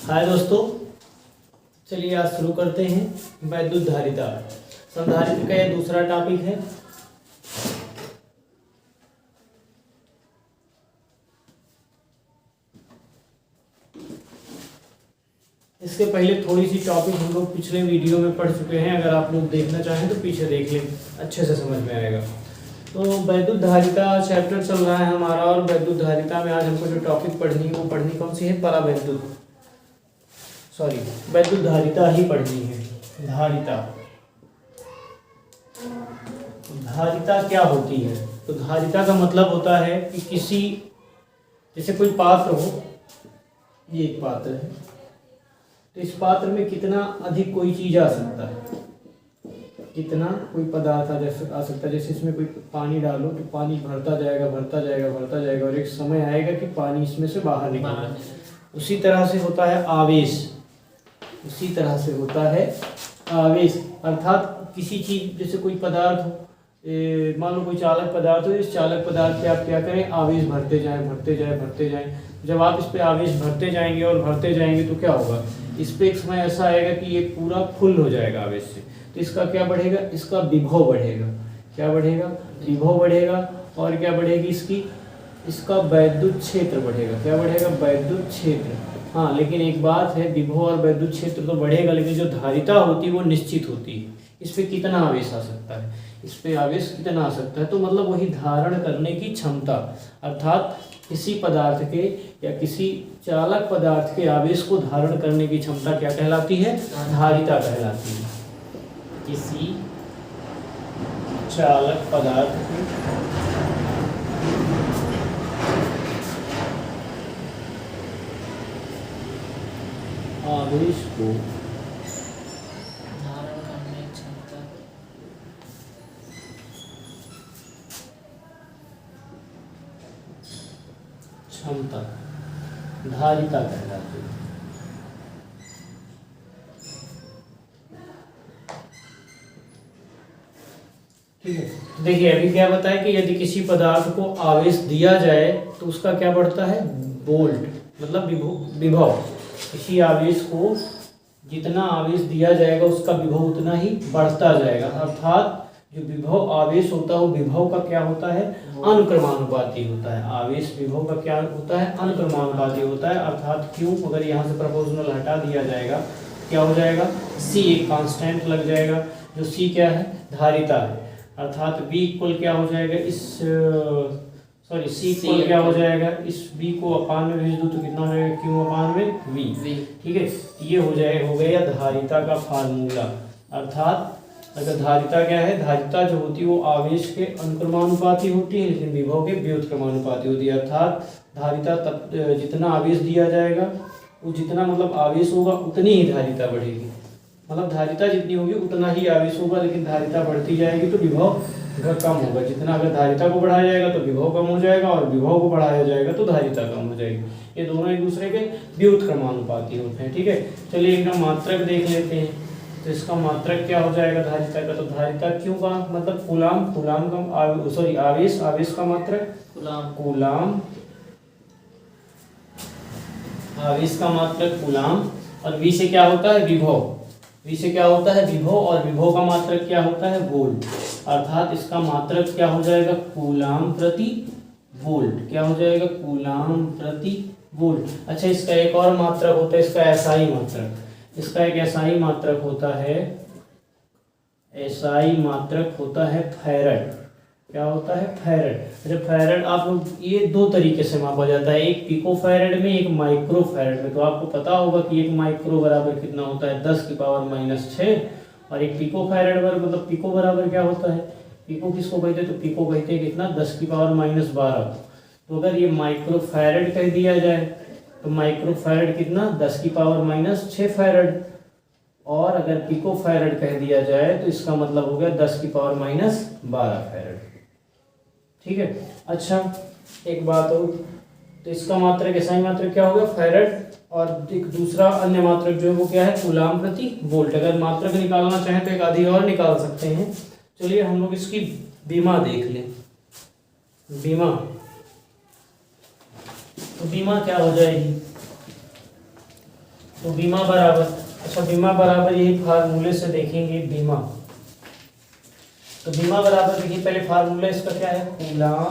हाय दोस्तों, चलिए आज शुरू करते हैं वैद्युत धारिता। संधारित्र का यह दूसरा टॉपिक है। इसके पहले थोड़ी सी टॉपिक हम लोग पिछले वीडियो में पढ़ चुके हैं। अगर आप लोग देखना चाहें तो पीछे देख लें, अच्छे से समझ में आएगा। तो वैद्युत धारिता चैप्टर चल रहा है हमारा, और वैद्युत धारिता में आज हमको जो टॉपिक पढ़नी है वो पढ़नी कौन सी है? वैद्युत धारिता ही पढ़नी है। धारिता क्या होती है? तो धारिता का मतलब होता है कि किसी, जैसे कोई पात्र हो, ये एक पात्र है, तो इस पात्र में कितना अधिक कोई चीज आ सकता है, कितना कोई पदार्थ आ सकता है। जैसे इसमें कोई पानी डालो तो पानी भरता जाएगा और एक समय आएगा कि पानी इसमें से बाहर निकलेगा। उसी तरह से होता है आवेश। अर्थात किसी चीज, जैसे कोई पदार्थ हो, मान लो कोई चालक पदार्थ हो, इस चालक पदार्थ पे आप क्या करें? आवेश भरते जाएं। जब आप इस पे आवेश भरते जाएंगे तो क्या होगा? इस पे एक समय ऐसा आएगा कि ये पूरा फुल हो जाएगा आवेश से। तो इसका क्या बढ़ेगा? इसका विभव बढ़ेगा। क्या बढ़ेगा? विभव बढ़ेगा। और क्या बढ़ेगी? इसका वैद्युत क्षेत्र बढ़ेगा। क्या बढ़ेगा? वैद्युत क्षेत्र। हाँ, लेकिन एक बात है, विभव और वैद्युत क्षेत्र तो बढ़ेगा, लेकिन जो धारिता होती है वो निश्चित होती है। इस पे कितना आवेश आ सकता है? तो मतलब वही धारण करने की क्षमता, अर्थात किसी पदार्थ के या किसी चालक पदार्थ के आवेश को धारण करने की क्षमता क्या कहलाती है? धारिता कहलाती है। किसी चालक पदार्थ के आवेश को धारण करने की क्षमता धारिता कहलाती है। ठीक है, देखिए अभी क्या बताया कि यदि किसी पदार्थ को आवेश दिया जाए तो उसका क्या बढ़ता है? वोल्ट, मतलब विभव। किसी आवेश को जितना आवेश दिया जाएगा उसका विभव उतना ही बढ़ता जाएगा। अर्थात जो विभव आवेश होता है वो विभव का क्या होता है? अनुक्रमानुपाती होता है। आवेश विभव का क्या होता है? अनुक्रमानुपाती होता है। अर्थात क्यों? अगर यहाँ से प्रोपोर्शनल हटा दिया जाएगा क्या हो जाएगा? C एक कांस्टेंट लग जाएगा, जो C क्या है? धारिता है। अर्थात V इक्वल क्या हो जाएगा? C इक्वल क्या हो जाएगा? इस V को अपान में भेज दो तो कितना हो जाएगा? Q अपान में V। ठीक है, ये हो गया धारिता का फार्मूला। अर्थात अगर धारिता क्या है? धारिता जो होती है वो आवेश के अनुक्रमानुपाती होती है, लेकिन विभव के व्युत्क्रमानुपाती होती है। अर्थात धारिता तब जितना आवेश दिया जाएगा वो जितना मतलब आवेश होगा उतनी ही धारिता बढ़ेगी। मतलब धारिता जितनी होगी उतना ही आवेश होगा, लेकिन धारिता बढ़ती जाएगी तो विभव कम होगा। जितना अगर धारिता को बढ़ाया जाएगा तो विभव कम हो जाएगा, और विभव को बढ़ाया जाएगा तो धारिता कम हो जाएगी। ये दोनों एक दूसरे के व्युत्क्रमानुपाती होते हैं। ठीक है, चलिए इनका मात्रक देख लेते हैं। तो इसका मात्रक क्या हो जाएगा धारिता का? तो धारिता क्यों का मतलब कूलाम का आवेश का मात्रक कूलाम, आवेश का मात्रक कूलाम, और V से क्या होता है? विभव। और विभव का मात्रक क्या होता है? वोल्ट। अर्थात इसका मात्रक क्या हो जाएगा? कूलाम प्रति वोल्ट। क्या हो जाएगा? कूलाम प्रति वोल्ट। अच्छा, इसका एक और मात्रक होता है, इसका एसआई मात्रक। इसका एक एसआई मात्रक होता है फैरड। क्या होता है? फैरड। अच्छा, फैरड आप लोग ये दो तरीके से मापा जाता है, एक पिको फैरड में, एक माइक्रो फैरड में। तो आपको पता होगा कि एक माइक्रो बराबर कितना होता है? 10⁻⁻⁶। और एक पिको फैरड बराबर, मतलब पिको बराबर क्या होता है? पिको किसको कहते हैं? तो पिको कहते हैं कितना? 10⁻12। तो अगर ये माइक्रो फैरड कह दिया जाए तो माइक्रो फैरड कितना? 10⁻⁻6 फैरड। और अगर पिको फैरड कह दिया जाए तो इसका मतलब हो गया 10⁻12 फैरड। ठीक है, अच्छा एक बात और, तो इसका मात्रक एसआई मात्रक क्या होगा? फैरड। और एक दूसरा अन्य मात्रक जो है वो क्या है? कूलाम प्रति वोल्ट। अगर मात्रक निकालना चाहें तो एक आधी और निकाल सकते हैं। चलिए हम लोग इसकी बीमा देख लें। बीमा, तो बीमा क्या हो जाएगी? तो बीमा बराबर, अच्छा बीमा बराबर यही फार्मूले से देखेंगे बीमा। तो बीमा बराबर देखिए पहले फार्मूला इसका क्या है, कूलाम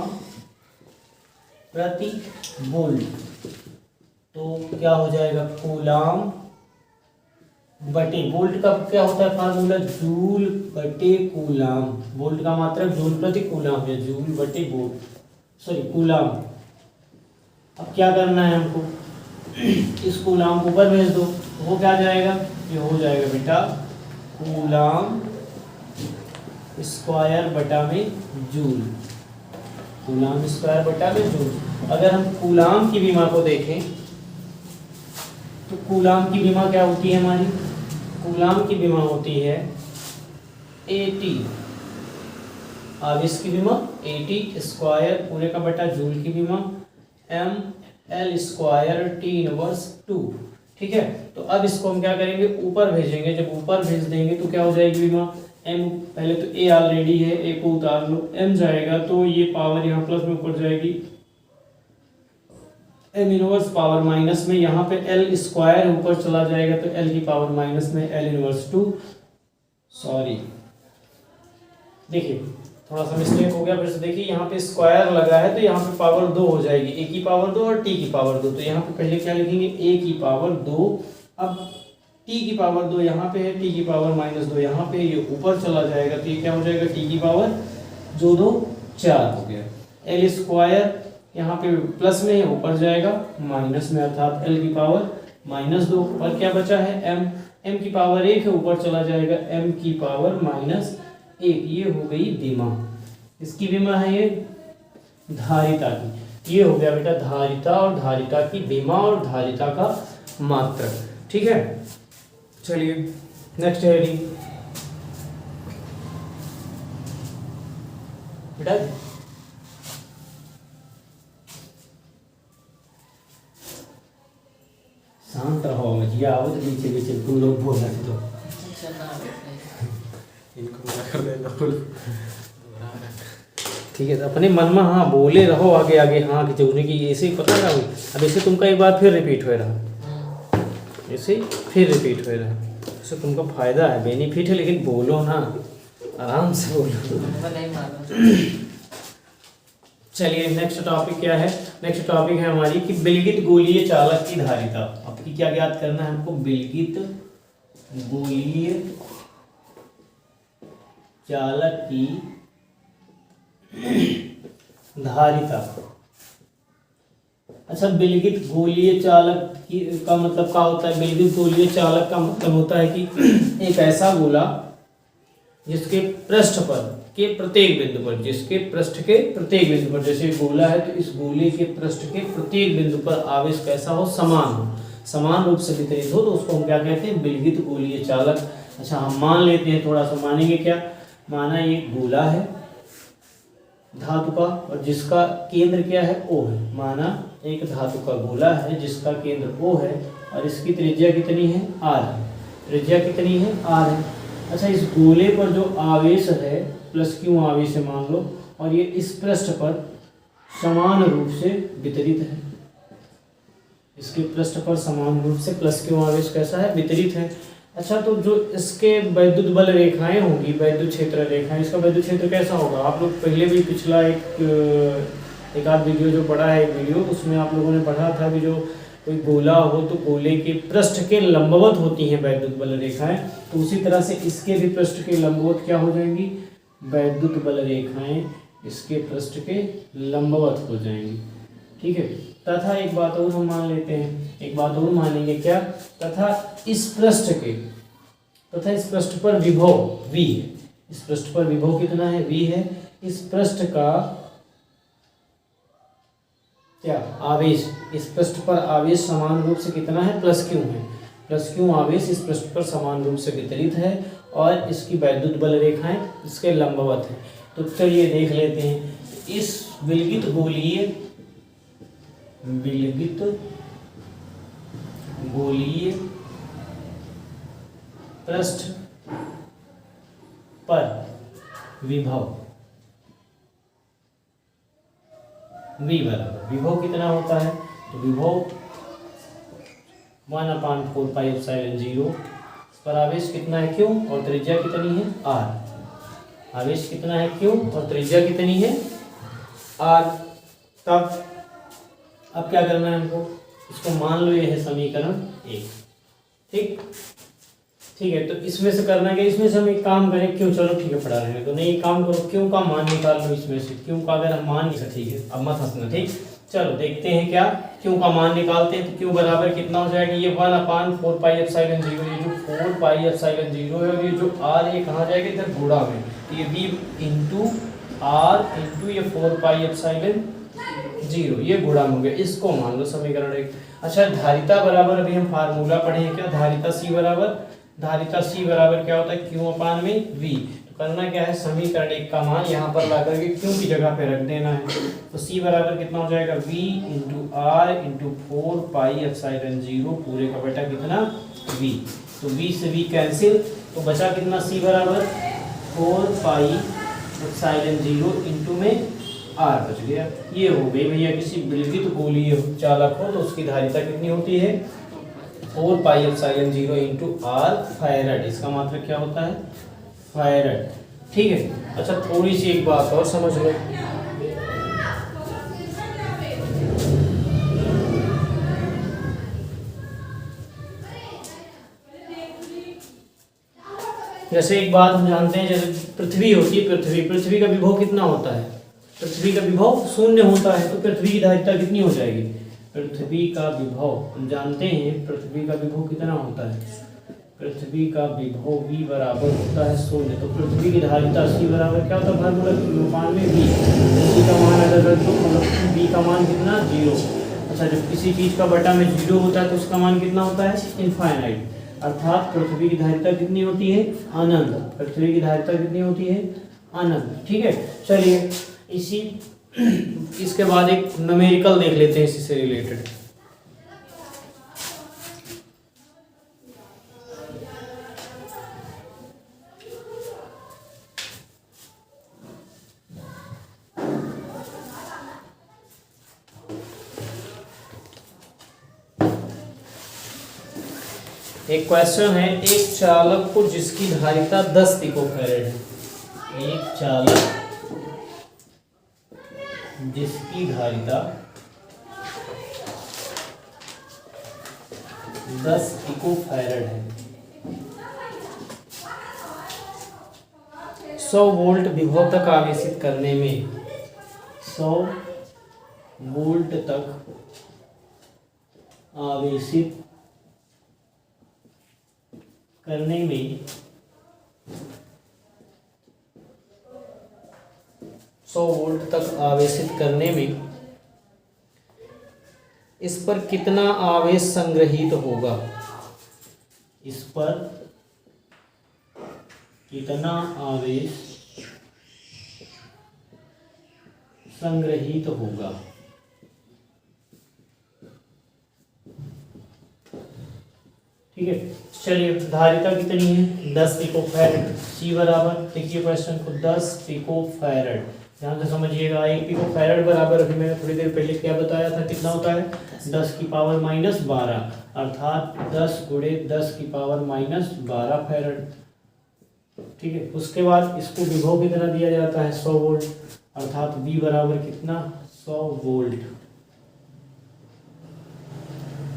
प्रति वोल्ट। तो क्या हो जाएगा, कूलाम बटे वोल्ट का क्या होता है फार्मूला, जूल बटे कूलाम। वोल्ट का मात्रक जूल प्रति कूलाम है, जूल बटे वोल्ट, सॉरी कूलाम। अब क्या करना है हमको, इस कूलाम को ऊपर भेज दो, तो वो क्या जाएगा, ये हो जाएगा बेटा कूलाम स्क्वायर बटा में जूल, कूलाम स्क्वायर बटा में जूल। अगर हम कूलाम की बीमा को देखें तो कूलाम की बीमा क्या होती है हमारी, कूलाम की बीमा होती है AT, आवेश की बीमा AT स्क्वायर पूरे का बटा जूल की बीमा ml स्क्वायर T इनवर्स 2। ठीक है, तो अब इसको हम क्या करेंगे, ऊपर भेजेंगे। जब ऊपर भेज देंगे तो क्या हो जाएगी बीमा, m, पहले तो a ऑलरेडी है, a को उतार लो, m जाएगा तो ये पावर यहाँ प्लस में ऊपर जाएगी, m इनवर्स पावर माइनस में, यहाँ पे l स्क्वायर ऊपर चला जाएगा तो l की पावर माइनस में l इनवर्स 2, सॉरी देखिए थोड़ा सा मिस्टेक हो गया, फिर से देखिए यहाँ पे स्क्वायर लगा है तो यहाँ पे पावर 2 हो जाएगी, a की पावर 2 और t की पावर 2। तो यहाँ पे पहले क्या लिखेंगे, a की पावर 2, अब t की पावर 2 यहाँ पे है, t की पावर माइनस 2 यहाँ पे, ये ऊपर चला जाएगा तो ये क्या हो जाएगा, t की पावर जो 2 4 हो गया, l स्क्वायर यहाँ पे प्लस में है, ऊपर जाएगा माइनस में, अर्थात l की पावर माइनस 2, और क्या बचा है m, m की पावर 1 है, ऊपर चला जाएगा m की पावर माइनस 1। ये हो गई बीमा, इसकी बीमा है ये धारिता की। ये हो गया बेटा धारिता और धारिता की बीमा और धारिता का मात्रक। ठीक है, चलिए नेक्स्ट हेडिंग बेटा, शांत रहो मजिया, आओ नीचे नीचे तुम लोग बोलना तो इनको कर देना फुल। ठीक है, तो अपने मन में हाँ बोले रहो आगे आगे, हाँ कि चौधरी की ऐसे ही पता ना। अब ऐसे तुमका एक बार फिर रिपीट हो रहा, ऐसे ही फिर रिपीट हो रहा, इससे तुमको फायदा है, बेनिफिट है, लेकिन बोलो ना, आराम से बोलो। चलिए नेक्स्ट टॉपिक क्या है, नेक्स्ट टॉपिक है हमारी कि विलगित गोलीय चालक की धारिता। आपकी क्या ज्ञात करना है हमको, विलगित गोलीय चालक की धारिता। अच्छा, विलगित गोलीय चालक की का मतलब क्या होता है, विलगित गोलीय चालक का मतलब होता है कि एक ऐसा गोला जिसके पृष्ठ पर के प्रत्येक बिंदु पर, जिसके पृष्ठ के प्रत्येक बिंदु पर, जैसे गोला है तो इस गोले के पृष्ठ के प्रत्येक बिंदु पर आवेश कैसा हो, समान हो, समान रूप से वितरित हो, तो उसको हम क्या कहते हैं, विलगित गोलीय चालक। अच्छा, हम मान लेते हैं, थोड़ा सा मानेंगे, क्या माना, ये गोला है धातु का और जिसका केंद्र क्या है, O है। माना एक धातु का गोला है जिसका केंद्र O है और इसकी त्रिज्या कितनी है, R है। त्रिज्या कितनी है, R है। अच्छा, इस गोले पर जो आवेश है प्लस क्यू आवेश है मान लो, और ये इस पृष्ठ पर समान रूप से वितरित है, इसके पृष्ठ पर समान रूप से प्लस क्यू आवेश कैसा है, वितरित है। अच्छा, तो जो इसके वैद्युत बल रेखाएं होंगी, वैद्युत क्षेत्र रेखाएं, इसका वैद्युत क्षेत्र कैसा होगा, आप लोग पहले भी पिछला एक आध वीडियो जो पढ़ा है, एक वीडियो उसमें आप लोगों ने पढ़ा था कि जो कोई गोला हो तो गोले के पृष्ठ के लंबवत होती हैं वैद्युत बल रेखाएं, तो उसी तरह से इसके भी पृष्ठ के लंबवत क्या हो जाएंगी, वैद्युत बल रेखाएं इसके पृष्ठ के लंबवत हो जाएंगी। ठीक है, तथा एक बात और हम मान लेते हैं, एक बात और मानेंगे, क्या, तथा इस पृष्ठ पर विभव V है, इस पृष्ठ पर विभव कितना है, V है। इस पृष्ठ का क्या आवेश, इस पृष्ठ पर आवेश समान रूप से कितना है, प्लस क्यू है, प्लस क्यू आवेश इस पृष्ठ पर समान रूप से वितरित है और इसकी वैद्युत बल रेखाएं इसके लंबवत है। तो चलिए देख लेते हैं, इस विलगित गोलीय पृष्ठ पर विभव V बराबर, विभव कितना होता है, तो विभव 1/4πε0। इस पर आवेश कितना है Q और त्रिज्या कितनी है R। आवेश कितना है Q और त्रिज्या कितनी है R। तब अब क्या करना है हमको, इसको मान लो ये है समीकरण 1। ठीक है, तो इसमें से करना क्या, इसमें से हम एक काम करें, क्यों, चलो ठीक है पढ़ा रहे हैं तो नहीं, एक काम करो क्यों का मान निकाल लो इसमें से। क्यों का अगर हम मान नहीं, ठीक है अब मत हंसना, ठीक, चलो देखते हैं क्या क्यों का मान निकालते हैं। तो क्यों बराबर कितना हो जाएगा, ये 1/4πε0, ये जो 4πε0 है और ये जो r ये कहाँ जाएगा, इधर गुणा में, तो ये v इंटू आर इंटू ये 4πε0 ये गुणा में हो गया, इसको मान लो समीकरण 1। अच्छा, धारिता बराबर अभी हम फार्मूला पढ़े हैं क्या, धारिता C बराबर क्या होता है Q/V। तो करना क्या है, समीकरण 1 का मान यहाँ पर ला करके Q की जगह पे रख देना है। तो C बराबर कितना हो जाएगा, V इंटू आर इंटू 4πε0 पूरे का बेटा कितना V। तो V से V कैंसिल, तो बचा कितना C बराबर 4πε0 इंटू में R बच गया। ये हो गई भैया किसी विलगित गोलीय चालक हो तो उसकी धारिता कितनी होती है 4πε0 इंटू R फैरड। इसका मतलब क्या होता है फैरड। ठीक है, अच्छा थोड़ी सी एक बात और समझ लो, जैसे एक बात हम जानते हैं, जैसे पृथ्वी होती है, पृथ्वी का विभव कितना होता है, पृथ्वी का विभव 0 होता है, तो पृथ्वी की धारिता कितनी हो जाएगी, पृथ्वी का विभव हम जानते हैं, पृथ्वी का विभव कितना होता है, पृथ्वी का विभव v बराबर होता है 0। तो पृथ्वी की धारिता c बराबर क्या होता है, फार्मूला q/v। c का मान अगर रख दो मतलब v का मान कितना 0। अच्छा, जब किसी चीज का बटा में 0 होता है तो उसका मान कितना होता है इनफाइनाइट, अर्थात पृथ्वी की धारिता कितनी होती है अनंत, पृथ्वी की धारिता कितनी होती है अनंत। ठीक है, चलिए इसके बाद एक न्यूमेरिकल देख लेते हैं इसी से रिलेटेड। एक क्वेश्चन है, एक चालक को जिसकी धारिता 10 पिकोफैरेड है, एक चालक जिसकी धारिता 10 पिकोफैरेड है, 100 वोल्ट विभव तक आवेशित करने में, 100 वोल्ट तक आवेशित करने में 100 वोल्ट तक आवेशित करने में इस पर कितना आवेश संग्रहित होगा, इस पर कितना आवेश संग्रहित होगा। ठीक है, चलिए धारिता कितनी है 10 पिकोफैरेड, C बराबर, देखिए क्वेश्चन को 10 पिकोफैरेड, ध्यान से समझिएगा। 1 पिकोफैरेड बराबर अभी मैंने थोड़ी देर पहले क्या बताया था, कितना होता है 10 की पावर -12, अर्थात 10 गुणे 10 की पावर -12 फैरेड। ठीक है, उसके बाद इसको विभव कितना दिया जाता है 100 वोल्ट, अर्थात V बराबर कितना 100 वोल्ट।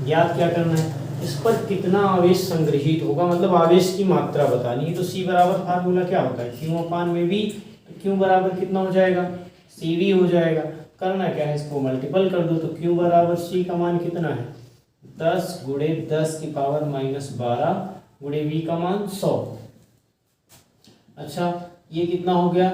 याद क्या करना है, इस पर कितना आवेश संग्रहित होगा, मतलब आवेश की मात्रा बतानी है। तो C बराबर फार्मूला क्या होता है Q/V, तो Q बराबर कितना हो जाएगा CV हो जाएगा। करना क्या है, इसको मल्टीपल कर दो, तो Q बराबर C का मान कितना है 10 गुणे 10 की पावर -12 गुणे V का मान 100। अच्छा, ये कितना हो गया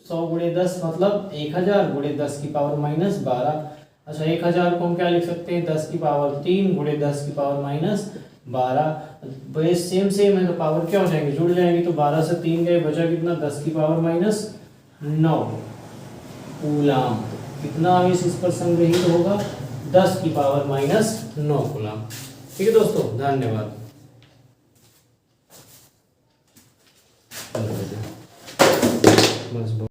100 गुणे 10 मतलब 1000 गुणे 10 की पावर -12। अच्छा, 1000 को हम क्या लिख सकते हैं 10 की पावर 3 गुणे 10 की पावर -12। बेस सेम है तो पावर क्या हो जाएंगे जुड़ जाएंगे, तो 12 से 3 गए, बचा कितना 10 की पावर -9 कूलाम। कितना आवेश इस पर संग्रहित होगा 10 की पावर -9 कूलाम। ठीक है दोस्तों, धन्यवाद। बस